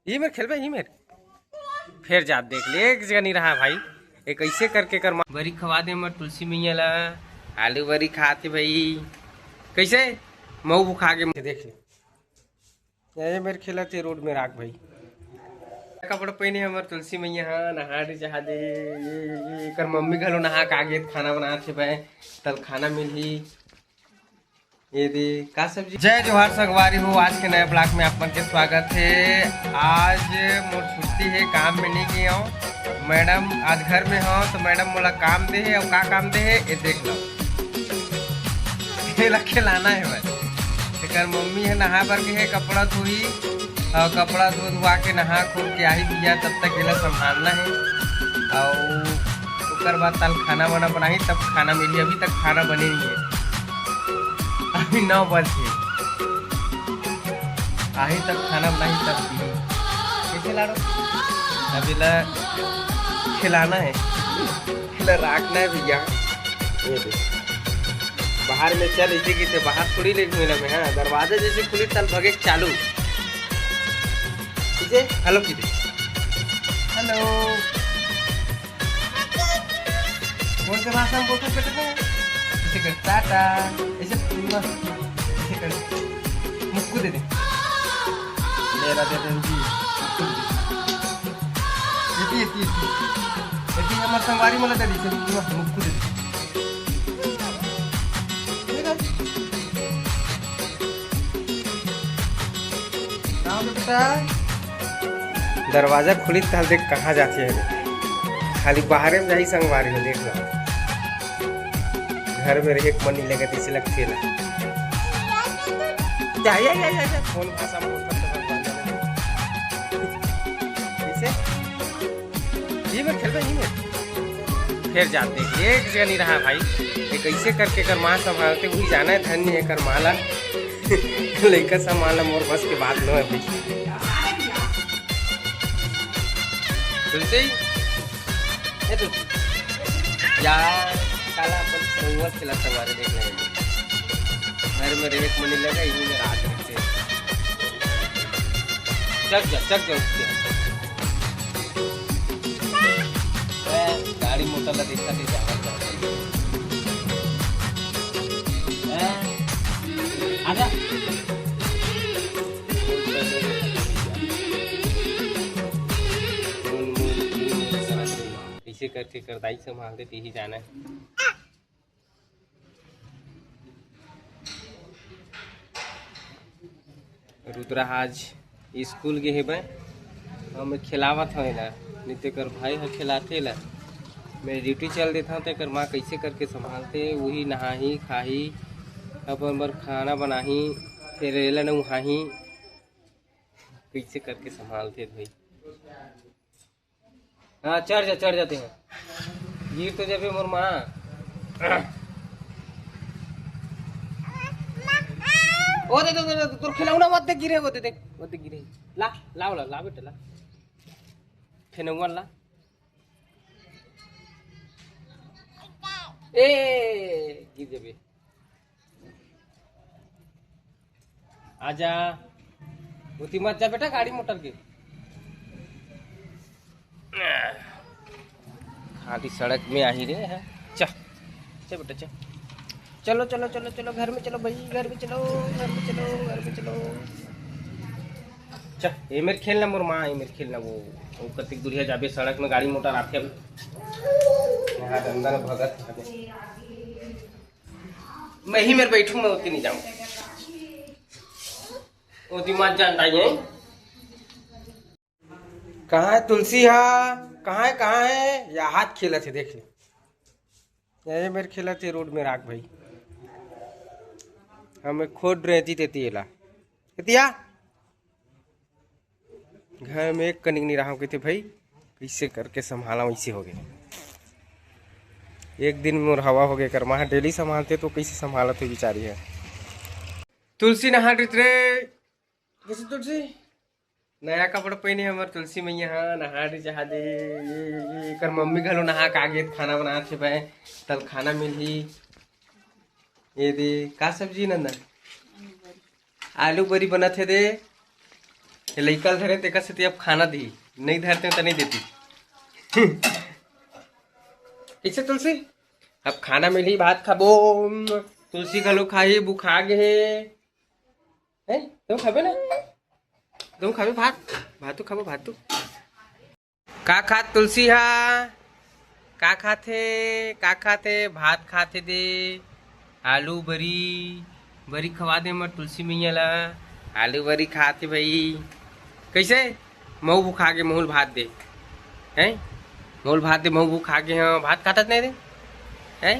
ही मेरे खेलबे ही मेरे फिर जा देख ले एक जगह नहीं रहा भाई। एक ऐसे करके कर बरी खवा दे मर तुलसी मैया ला। आलू बरी खाते भाई कैसे मऊ बुखा के देख ले ये मेरे खेला थे रोड में राख भाई। कपड़ा पहने हमार तुलसी मैया हाँ नहा चाह दे ये कर मम्मी घलो नहा के आगे खाना बना थे भाई तल खाना मिली ये दे का सब्जी। जय जोहार संगवारी हो आज के नए ब्लॉग में आपन के स्वागत है। आज मोर छुट्टी है काम में नहीं गया हूँ मैडम आज घर में हो तो मैडम मोला काम दे है और का काम दे है ये देख लो खेला खिलाना है भाई। कर मम्मी है नहा भर के है कपड़ा धोई और कपड़ा धुआ के नहा खोल के आई दिया तब तक ये संभालना है और उसके बाद तल खाना वाना बनाई तब खाना मिली। अभी तक खाना बने नहीं है अभी 9 बजे आई तक खाना बनाई तब कैसे ला अभी ला खिलाना है खिला रखना है भैया। बाहर में चल इसी की से बाहर थोड़ी ले मिला में हाँ दरवाजा जैसे खुली तल भगे चालू इसे हेलो की हेलो कौन से भाषा में बोलते बेटे ऐसे कर टाटा ऐसे कर मुक्कू दे दे मेरा दे दे जी ये हमारे संगवारी मला दे दी मुक्कू दे दे बेटा दरवाजा खुली तो देख कहाँ जाती है खाली बाहर में जाई संगवारी में देख लो घर में रहे मन नहीं लगे इसे लगती है फोन भाषा ये में खेल ही में फिर जाते एक जगह नहीं रहा भाई। एक ऐसे करके कर माँ संभालते वही जाना है धन्य है कर माला लड़का संभालना मोर बस के बात न है भाई। तुलसी यार काला अपन संगवर खिला सवारे देख रहे घर में रहे मनी लगा यही में रात रखते चक जा गाड़ी मोटर ला देखा दे आजा ऐसे करके करदाई संभालते ही जाना है। रुद्रा आज स्कूल गए है हमें खिलावत है ला नित्य कर भाई है खिलाते ला मैं ड्यूटी चल देता हूँ तो कर माँ कैसे करके संभालते वही नहाही खाही अपन बार खाना बनाही फिर रेला न उहाही कैसे करके संभालते भाई। हाँ चढ़ जाते हैं गिर तो जब मोर माँ ओ दे तो खिलौना मत दे गिरे वो दे गिरे ला बेटा ला खिलौना ला ए गिर जबे आजा उती मत जा बेटा गाड़ी मोटर के खाली सड़क में आ ही रहे हैं। चल बेटा चलो घर में चलो भाई घर में चलो चल ये मेरे खेलना मोर माँ ये मेरे खेलना वो कतिक दूरिया जाबे सड़क में गाड़ी मोटर आते यहाँ अंदर भगत मैं ही मेरे बैठू मैं उतनी नहीं जाऊँ वो दिमाग जानता है कहाँ है तुलसी कहाँ है या हाथ खेला थे देख ले ये मेरे खेला थे रोड में राख भाई हमें खोद रहती तेती घर में एक कनिक नहीं रहा कहते भाई कैसे करके संभाला वैसे हो गए एक दिन मोर हवा हो गया कर वहाँ डेली संभालते तो कैसे संभाला थे बेचारी है। तुलसी नहा रे कैसे तुलसी नया कपड़ा पहने हमारे तुलसी मैया हाँ नहा चाह दे ये कर मम्मी घलो नहा के आगे खाना बना थे भाई तल खाना मिली ये दे का सब्जी नंदन आलू बरी बना थे दे लइका धरे तेकर से अब खाना दी, नहीं धरते तो नहीं देती। कैसे तुलसी अब खाना मिली, भात खाबो। तुलसी घलो खाही, बुखा गे है। तुम खाबे ना, तुम खाबे भात, भातू खाबो भातू। का खात तुलसी हा, का खाथे, का खाथे, भात खाथे दे, आलू बरी बरी खवा दे मर तुलसी मैया ला। आलू बरी खाते भाई। कैसे मऊ बुखा के महूल भात दे हैं, महूल भात दे, मऊ बुखा के। हाँ भात खाता नहीं दे हैं।